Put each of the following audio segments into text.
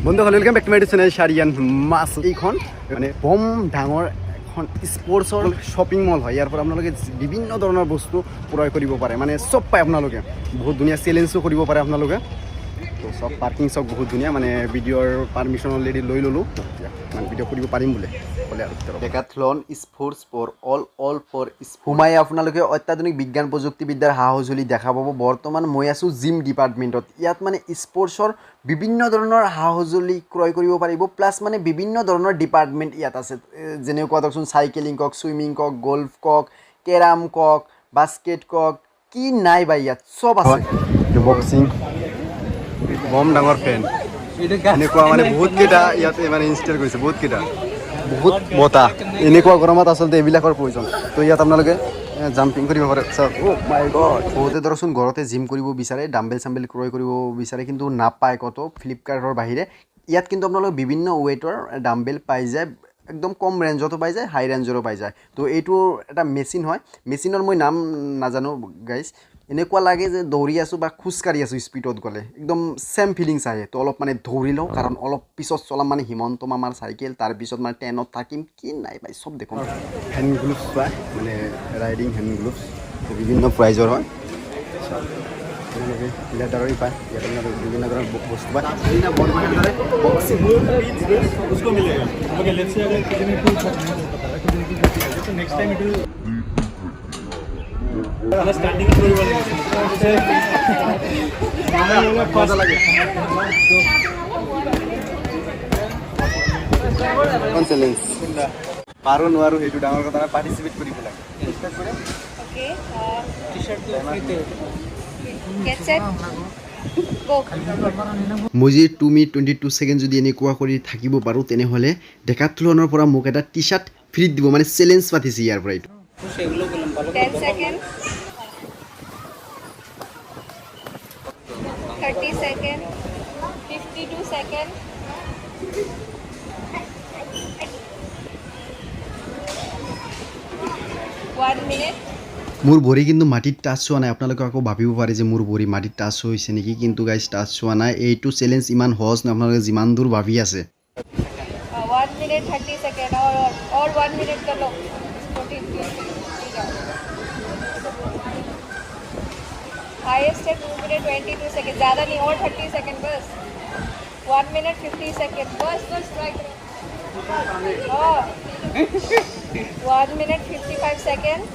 বন্ধুসকল welcome back to my channel Shariyan Masud. এইখন মানে বম ডাঙৰ এখন স্পৰ্টছৰ শ্বপিং মল হয়। ইয়াৰ পৰা আপোনালোকে বিভিন্ন ধৰণৰ বস্তু ক্ৰয় কৰিব পাৰে, মানে চব পায় আপোনালোকে। বহুত ধুনীয়া চেলেঞ্জো কৰিব পাৰে আপোনালোকে। তো সব পাৰ্কিং চব বহুত ধুনীয়া, মানে ভিডিঅ'ৰ পাৰ্মিশ্যন অলৰেডি লৈ ল'লোঁ, মানে ভিডিঅ' কৰিব পাৰিম বুলি ক'লে আৰু। Decathlon sports for all for সোমাই আপোনালোকে অত্যাধুনিক বিজ্ঞান প্ৰযুক্তিবিদ্যাৰ সা সঁজুলি দেখা পাব। বৰ্তমান মই আছোঁ জিম ডিপাৰ্টমেণ্টত। ইয়াত মানে স্পৰ্টছৰ বিভিন্ন ধৰণৰ সা সঁজুলি ক্ৰয় কৰিব পাৰিব, প্লাছ মানে বিভিন্ন ধৰণৰ ডিপাৰ্টমেণ্ট ইয়াত আছে। যেনেকুৱা ধৰকচোন চাইকেলিং কক, ছুইমিং কক, গল্ফ কক, কেৰাম কক, বাস্কেট কক, কি নাই বা ইয়াত চব আছে। বক্সিং বম ডাঙৰ ফেন এনেকুৱা মানে বহুত কেইটা ইয়াতে মানে ইনষ্টল কৰিছে, বহুত কেইটা, বহুত বতাহ। এনেকুৱা গৰমত আচলতে এইবিলাকৰ প্ৰয়োজন। তো ইয়াত আপোনালোকে জাম্পিং কৰিব পাৰে। বহুতে ধৰকচোন ঘৰতে জিম কৰিব বিচাৰে, ডাম্বেল চাম্বেল ক্ৰয় কৰিব বিচাৰে, কিন্তু নাপায় ক'তো ফ্লিপকাৰ্টৰ বাহিৰে। ইয়াত কিন্তু আপোনালোকে বিভিন্ন ৱেইটৰ ডাম্বেল পাই যায়, একদম কম ৰেঞ্জতো পাই যায়, হাই ৰেঞ্জৰো পাই যায়। তো এইটো এটা মেচিন হয়, মেচিনৰ মই নাম নাজানো গাইজ। এনেকুৱা লাগে যে দৌৰি আছোঁ বা খোজকাঢ়ি আছোঁ স্পীডত গ'লে, একদম ছেম ফিলিংছ আহে। তো অলপ মানে দৌৰি লওঁ, কাৰণ অলপ পিছত চলাম মানে হিমন্ত মামাৰ চাইকেল, তাৰপিছত মানে 10ত থাকিম, কি নাই পাই চব দেখোন। হেণ্ড গ্লোভছ পায়, মানে ৰাইডিং হেণ্ড গ্লোভছ বিভিন্ন প্ৰাইজৰ হয়। লেডাৰই পায়, ইয়াত আপোনালোকে বিভিন্ন ধৰণৰ বস্তু পায়। পাৰো নোৱাৰো সেইটো ডাঙৰ কথা নাই, পাৰ্টিচিপেট কৰিব লাগে। মই যদি 2 মিনিট 22 ছেকেণ্ড যদি এনেকুৱা কৰি থাকিব পাৰোঁ, তেনেহ'লে ডেকাথলনৰ পৰা মোক এটা টি চাৰ্ট ফ্ৰীত দিব, মানে চেলেঞ্জ পাতিছে ইয়াৰ পৰা। এইটো 10 seconds, 30 seconds, 52 seconds, 1 minute. মোৰ ভৰি কিন্তু মাটিত টাচ হোৱা নাই। আপোনালোকে আকৌ ভাবিব পাৰে যে মোৰ ভৰি মাটিত টাচ হৈছে নেকি, কিন্তু গাইজ টাচ হোৱা নাই। এইটো চেলেঞ্জ ইমান সহজ নহয় আপোনালোকে যিমান দূৰ ভাবি আছে। 1 minute 30 seconds और 1 minute कर लो। हाईएस्ट है 2 minute 22 seconds, ज़्यादा नहीं, और 30 seconds बस। 1 minute 50 seconds बस ट्राई करो। 1 minute 55 seconds,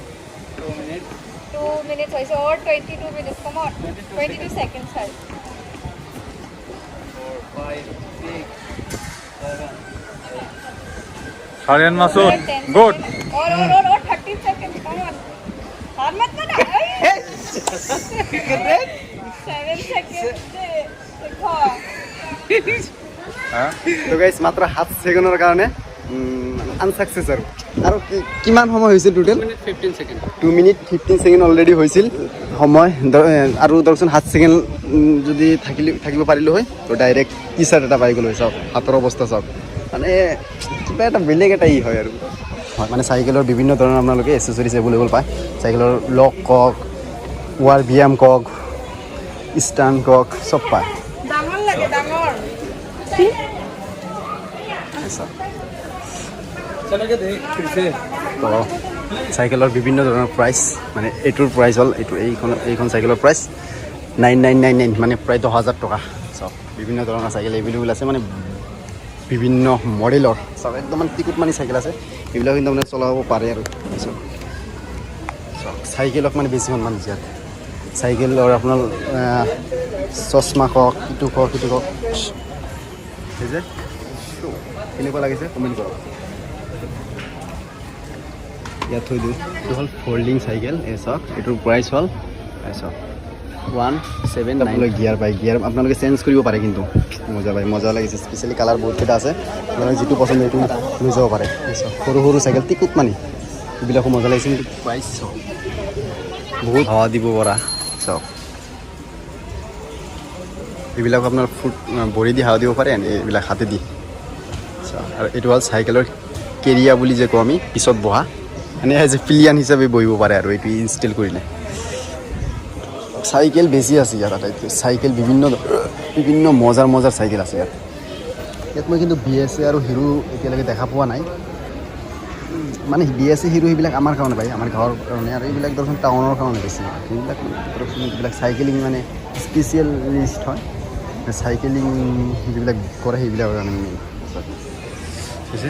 2 minutes वैसे, और 22 minutes, come on, 22 seconds है। 4 5 6 7 ShariaN Masud, good. और 30 seconds, come on, हार मत ना। 7 seconds देखो। তো গাইজ মাত্ৰ 7 ছেকেণ্ডৰ কাৰণে আনচাকচেছ। আৰু কিমান সময় হৈছিল টোটেল? 2 মিনিট 15 ছেকেণ্ড অলৰেডি হৈছিল সময়। আৰু ধৰকচোন 7 ছেকেণ্ড যদি থাকিব পাৰিলোঁ হয়, তো ডাইৰেক্ট টি চাৰ্ট এটা পাই গ'লোঁ হয়। চাওক হাতৰ অৱস্থা চাওক, মানে কিবা এটা বেলেগ এটা হয় আৰু। হয়, মানে চাইকেলৰ বিভিন্ন ধৰণৰ আপোনালোকে এচেচৰিজ এভেইলেবল পায়। চাইকেলৰ লক কক, ৱাৰ ব্যায়াম কক, ষ্টাণ্ড কক, চব পায়। ডাঙৰ লাগে, ডাঙৰ। তো চাইকেলৰ বিভিন্ন ধৰণৰ প্ৰাইচ, মানে এইটোৰ প্ৰাইচ হ'ল এইখন চাইকেলৰ প্ৰাইচ 9999, মানে প্ৰায় 10,000 টকা। চাওক বিভিন্ন ধৰণৰ চাইকেল এভেইলেবল আছে, মানে বিভিন্ন মডেলৰ। চাওক একদম মানে টিকুট মানি চাইকেল আছে, এইবিলাক কিন্তু মানে চলাব পাৰে আৰু। চাওক চাইকেলক মানে বেছি সন্মান দিছে ইয়াত। চাইকেলৰ আপোনাৰ চশমা কওক, ইটো কওক, সিটো কওক। সেই যে কেনেকুৱা লাগিছে কমেণ্ট কৰক। ইয়াত থৈ দিওঁ, এইটো হ'ল ফল্ডিং চাইকেল। এই চাওক এইটোৰ প্ৰাইচ হ'ল চাওক 179। গিয়াৰ পায়, গিয়াৰ আপোনালোকে চেঞ্জ কৰিব পাৰে, কিন্তু মজা পায়, মজা লাগিছে। স্পেচিয়েলি কালাৰ বহুতকেইটা আছে, আপোনালোকে যিটো পচন্দ এইটো লৈ যাব পাৰে। সৰু সৰু চাইকেল টিকুট মানি, এইবিলাকো মজা লাগিছে। কিন্তু প্ৰাইচ চাওক, বহুত হাৱা দিব পৰা। চাওক এইবিলাক আপোনাৰ ভৰি দি হাৱা দিব পাৰে, এইবিলাক হাতে দি। আৰু এইটো হ'ল চাইকেলৰ কেৰিয়া বুলি যে কওঁ আমি, পিছত বহা, মানে এজ এ পিলিয়ান হিচাপে বহিব পাৰে আৰু এইটো ইনষ্টল কৰিলে। চাইকেল বেছি আছে ইয়াত আটাইতকৈ। চাইকেল বিভিন্ন মজাৰ চাইকেল আছে ইয়াত। ইয়াত মই কিন্তু BSA আৰু হিৰো এতিয়ালৈকে দেখা পোৱা নাই মানে BSA হিৰো সেইবিলাক আমাৰ কাৰণে পায় আমাৰ গাঁৱৰ কাৰণে আৰু এইবিলাক ধৰক টাউনৰ কাৰণে বেছি সেইবিলাক যিবিলাক চাইকেলিং মানে স্পেচিয়েলিষ্ট হয় চাইকেলিং যিবিলাক কৰে সেইবিলাকৰ কাৰণে মেইন বুজিছে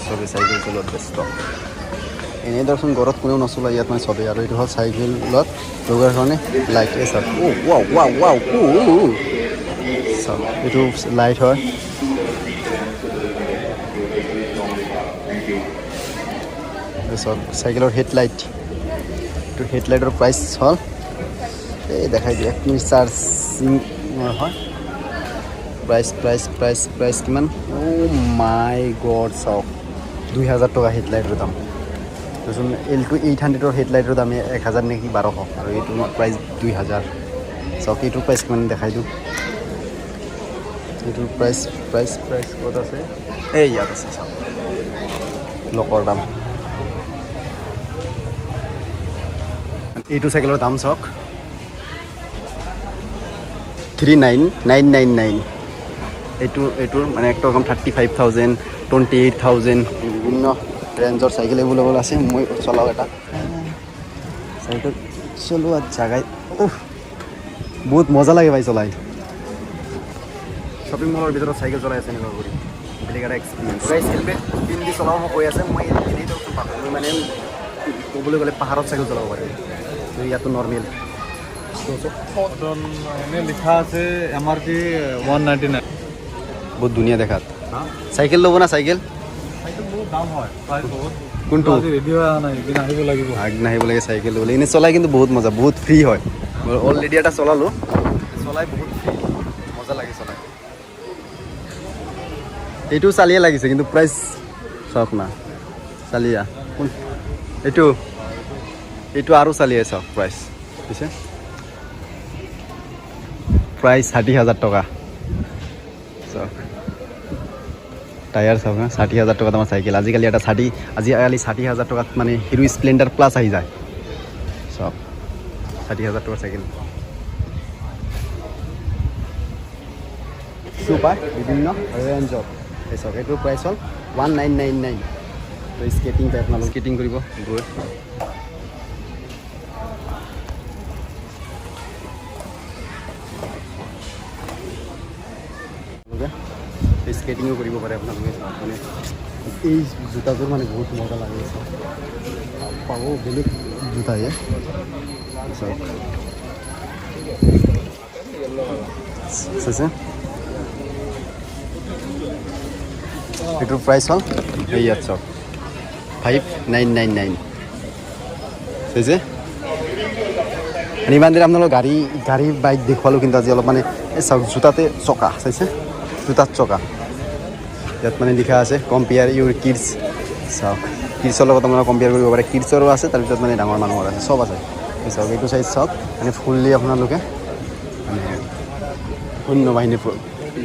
চবেই চাইকেল চলোৱাত ব্যস্ত এনেই ধৰচোন ঘৰত কোনেও নচলায় ইয়াত মানে চবেই আৰু এইটো হ'ল চাইকেলত লগোৱাৰ কাৰণে লাইট চাওক চাওক এইটো লাইট হয় চাওক চাইকেলৰ হেডলাইট এইটো হেডলাইটৰ প্ৰাইচ হ'ল এই দেখাই দিয়ে 1 মিনিট চাৰ্জিং হয় প্ৰাইচ কিমান মাই গড চাওক 2000 টকা হেডলাইটৰ দাম তাৰপিছত L2 800ৰ হেডলাইটৰ দাম 1000 নেকি 1200 আৰু এইটো প্ৰাইচ 2000 চাওক এইটোৰ প্ৰাইচ কিমান দেখাই দিওঁ এইটোৰ প্ৰাইচ ক'ত আছে এই ইয়াত আছে চাওক লকৰ দাম এইটো চাইকেলৰ দাম চাওক 39,999 এইটোৰ মানে একদম 35,000 28,000 বিভিন্ন ৰেঞ্জৰ চাইকেল এভেইলেবল আছে মই চলাওঁ এটা চাইকেল চলোৱা জাগাই বহুত মজা লাগে ভাই চলাই শ্বপিং মলৰ ভিতৰত চাইকেল চলাই আছে এনেকুৱা কৰি বেলেগ এটা এক্সপিৰিয়েঞ্চ হেলমেট পিন্ধি চলাব মই কৈ আছে মই এনেই মই মানে ক'বলৈ গ'লে পাহাৰত চাইকেল চলাব পাৰিম ইয়াতো নৰ্মেল এনে লিখা আছে MRP 199 বহুত ধুনীয়া দেখাত চাইকেল ল'ব না চাইকেল বহুত দাম হয় কোনটো ৰেডি হোৱা নাই আহিব লাগিব নাহিব লাগে চাইকেল ল'বলৈ এনেই চলাই কিন্তু বহুত মজা বহুত ফ্ৰী হয় মই অলৰেডি এটা চলালোঁ চলাই বহুত ফ্ৰী মজা লাগে চলাই এইটো চালিয়ে লাগিছে কিন্তু প্ৰাইচ চাওক না চালিয়া এইটো আৰু চালিয়ে চাওক প্ৰাইচ পিছে প্ৰাইচ 60,000 টকা চাওক টায়াৰ চাওক না 60,000 টকাত আমাৰ চাইকেল আজিকালি 60,000 টকাত মানে হিৰো স্প্লেণ্ডাৰ প্লাছ আহি যায় চাওক 60,000 টকাৰ চাইকেল চুপাৰ বিভিন্ন ৰেঞ্জৰ এই চাওক এইটোৰ প্ৰাইচ হ'ল 1999 তো স্কেটিং টাইপ আপোনালোক স্কেটিং কৰিব গৈ স্কেটিঙো কৰিব পাৰে আপোনালোকে মানে এই জোতাযোৰ মানে বহুত মজা লাগে পাব বেলেগ জোতাই চাওক এইটোৰ প্ৰাইচ হ'ল এই ইয়াত চাওক 5999 চাইছে ইমান দেৰি আপোনালোক গাড়ী বাইক দেখুৱালোঁ কিন্তু আজি অলপ মানে এই চাওক জোতাতে চকা চাইছে জোতাত চকা ইয়াত মানে লিখা আছে কম্পেয়াৰ ইউৰ কিডছ চাওক কিডছৰ লগত আপোনালোকে কম্পেয়াৰ কৰিব পাৰে কিডছৰো আছে তাৰপিছত মানে ডাঙৰ মানুহৰ আছে চব আছে চাওক এইটো চাইজ চাওক মানে ফুললি আপোনালোকে মানে সৈন্য বাহিনী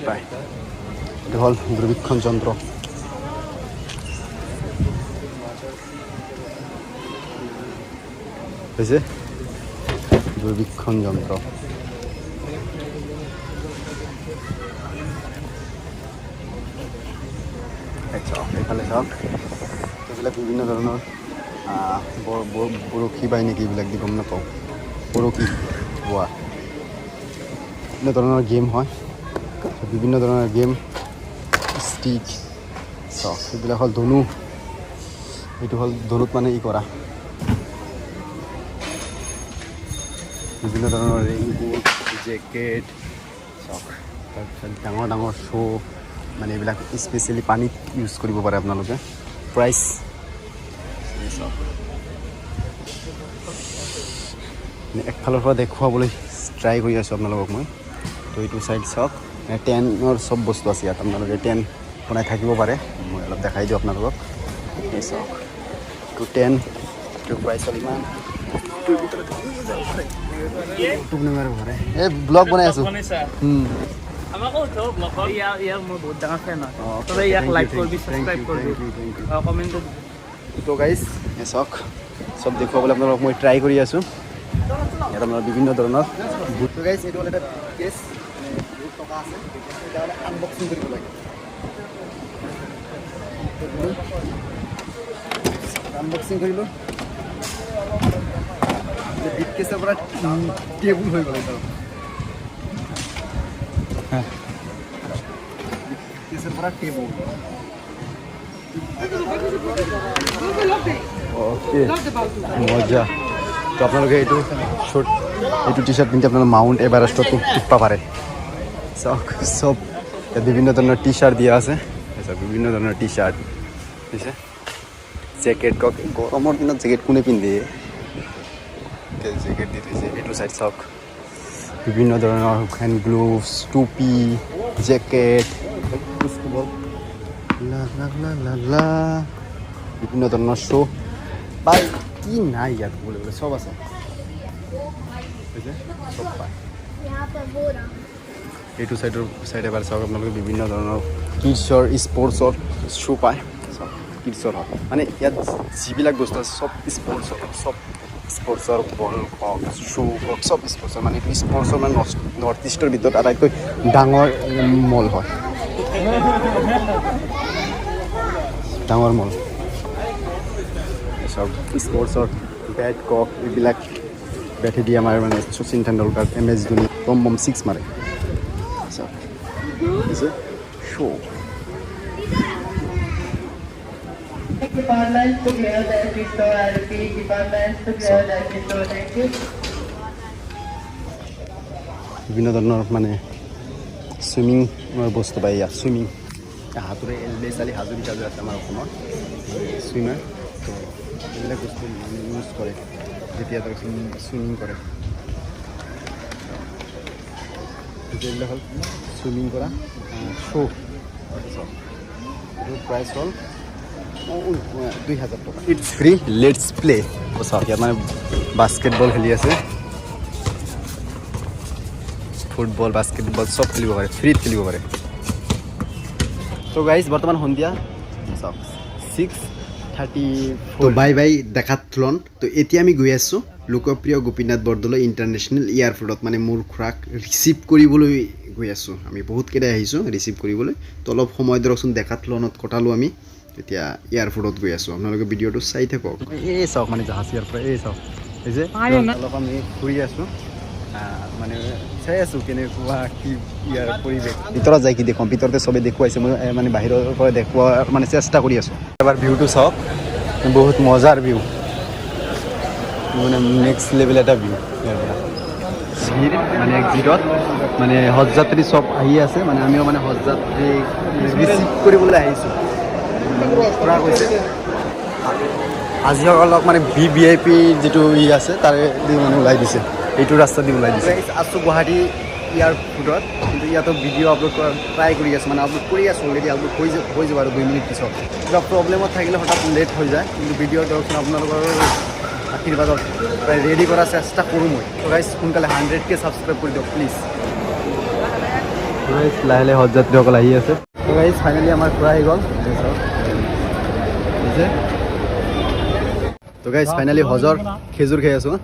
পায় এইটো হ'ল দূৰবীক্ষণ যন্ত্ৰ হৈছে দূৰবীক্ষণ যন্ত্ৰ চাওক এইফালে চাওক এইবিলাক বিভিন্ন ধৰণৰ বৰশী বাই নেকি এইবিলাক দি গম নাপাওঁ বৰশী বোৱা বিভিন্ন ধৰণৰ গেম হয় বিভিন্ন ধৰণৰ গেম ষ্টিক চাওক এইবিলাক হ'ল ধনু এইটো হ'ল ধনুত মানে ই কৰা বিভিন্ন ধৰণৰ ৰেইনকোট জেকেট চাওক তাৰপিছত ডাঙৰ ডাঙৰ শ্ব' মানে এইবিলাক স্পেচিয়েলি পানীত ইউজ কৰিব পাৰে আপোনালোকে প্ৰাইচ চাওক একফালৰ পৰা দেখুৱাবলৈ ট্ৰাই কৰি আছোঁ আপোনালোকক মই তো এইটো চাইড চাওক টেনৰ চব বস্তু আছে ইয়াত আপোনালোকে টেন বনাই থাকিব পাৰে মই অলপ দেখাই দিওঁ আপোনালোকক এই চাওক টু টেন এইটো প্ৰাইচ হ'ল ইমান এই ব্লগ বনাই আছোঁ আমাকো উঠাও ব্লগৰ ইয়াৰ মোৰ বহুত ডাঙৰ ফেন হয় তবে ইয়াক লাইক কৰিবি সাবস্ক্ৰাইব কৰিবি কমেণ্ট কৰিবি তো গাইজ এই চাওক চব দেখুৱাবলৈ আপোনালোকক মই ট্ৰাই কৰি আছোঁ ইয়াত আপোনাৰ বিভিন্ন ধৰণৰ বুট গাইজ এইটো হ'ল এটা কেছ বহুত টকা এটা আছে এটা মানে আনবক্সিং কৰিব লাগে আনবক্সিং কৰিলোঁ বিটকেছৰ পৰা টেবুল হৈ গ'ল এটা বিটকেছৰ পৰা টেবুল অ'কে মজা তো আপোনালোকে এইটো শ্বৰ্ট এইটো টি শ্বাৰ্ট পিন্ধি আপোনালোকে মাউণ্ট এভাৰেষ্টত উঠিব পাৰে চাওক চব বিভিন্ন ধৰণৰ টি শ্বাৰ্ট দিয়া আছে বিভিন্ন ধৰণৰ টি শ্বাৰ্ট বুজিছে জেকেট কক গৰমৰ দিনত জেকেট কোনে পিন্ধে জেকেট দি থৈছে এইটো চাইড চাওক বিভিন্ন ধৰণৰ হেণ্ড গ্লোভছ টুপি জেকেট বিভিন্ন ধৰণৰ শ্ব' পাই কি নাই ইয়াত ক'বলৈ চব আছে চব পায় এইটো চাইডে এবাৰ চাওক আপোনালোকে বিভিন্ন ধৰণৰ কিডছৰ স্পৰ্টছৰ শ্বু পায় চব কিডছৰ হওক মানে ইয়াত যিবিলাক বস্তু আছে চব স্পৰ্টছৰ বল হওক শ্বু হওক চব স্পৰ্টছৰ মানে এইটো স্পৰ্টছৰ মানে নৰ্থ ইষ্টৰ ভিতৰত আটাইতকৈ ডাঙৰ মল হয় ডাঙৰ মল চব স্পৰ্টছৰ বেট কক এইবিলাক বেটেদি আমাৰ মানে শচীন তেণ্ডুলকাৰ MS ধোনী বম 6 মাৰে চব show' Departments to clear the pistol. I repeat, departments to clear the pistol. Thank you. বিভিন্ন ধৰণৰ মানে চুইমিঙৰ বস্তু পাই ইয়াত চুইমিং হাতৰে এলবেচালি হাজৰি কাজৰ আছে আমাৰ অসমত চুইমাৰ তো এইবিলাক বস্তু ইউজ কৰে যেতিয়া ধৰক চুইমিং কৰে এইবিলাক হ'ল চুইমিং কৰা শ্ব' এইটো প্ৰাইচ হ'ল 2000 টকা ইটছ ফ্ৰী লেটছ প্লে চাওক ইয়াত মানে বাস্কেটবল খেলি আছে ফুটবল বাস্কেটবল চব খেলিব পাৰে ফ্ৰীত খেলিব পাৰে তো গাইজ বৰ্তমান সন্ধিয়া চাওক 6:34 তো বাই বাই ডেকাথলন তো এতিয়া আমি গৈ আছোঁ লোকপ্ৰিয় গোপীনাথ বৰদলৈ ইণ্টাৰনেশ্যনেল এয়াৰপৰ্টত মানে মোৰ খুৰাক ৰিচিভ কৰিবলৈ গৈ আছোঁ আমি বহুতকেইটাই আহিছোঁ ৰিচিভ কৰিবলৈ তো অলপ সময় ধৰকচোন ডেকাথলনত কটালোঁ আমি এতিয়া এয়াৰপৰ্টত গৈ আছোঁ আপোনালোকে ভিডিঅ'টো চাই থাকক এই চাওক মানে জাহাজ ইয়াৰ পৰা এই চাওক এই যে অলপ আমি ফুৰি আছোঁ মানে চাই আছোঁ কেনেকুৱা কি ইয়াৰ পৰিৱেশ ভিতৰত যাই কি দেখুৱাম ভিতৰতে চবেই দেখুৱাইছে মই মানে বাহিৰৰ পৰা দেখুওৱাৰ মানে চেষ্টা কৰি আছোঁ এবাৰ ভিউটো চাওক বহুত মজাৰ ভিউ মানে নেক্সট লেভেল এটা ভিউ ইয়াৰ পৰা ভিৰ মানে এক্সিটত মানে হজযাত্ৰী চব আহি আছে মানে আমিও মানে হজযাত্ৰী ৰিচিভ কৰিবলৈ আহিছোঁ কৰা গৈছে আজিসকলক মানে VIP যিটো ই আছে তাৰে দি মানে ওলাই দিছে এইটো ৰাস্তা দি ওলাই দিছে আছোঁ গুৱাহাটী এয়াৰপৰ্টত কিন্তু ইয়াতো ভিডিঅ' আপলোড কৰা ট্ৰাই কৰি আছোঁ মানে আপলোড কৰি আছোঁ অলৰেডি আপলোড হৈ যাব আৰু 2 মিনিট পিছত কিবা প্ৰব্লেমত থাকিলে হঠাৎ লেট হৈ যায় কিন্তু ভিডিঅ' ধৰকচোন আপোনালোকৰ আশীৰ্বাদত প্ৰায় ৰেডি কৰাৰ চেষ্টা কৰোঁ মই তো গাইজ সোনকালে 100K ছাবস্ক্ৰাইব কৰি দিয়ক প্লিজ লাহে লাহে হজযাত্ৰীসকল আহি আছে তো গাইজ ফাইনেলি আমাৰ খুৰা আহি গ'ল তো গাইজ ফাইনেলি হজৰ খেজুৰ খাই আছোঁ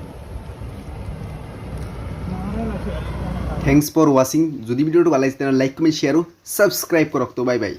থ্যাংকস ফৰ ৱাচিং যদি ভিডিঅ'টো ভাল লাগিছে তেনেহ'লে লাইক কমেণ্ট শ্বেয়াৰ আৰু ছাবস্ক্ৰাইব কৰক তো বাই বাই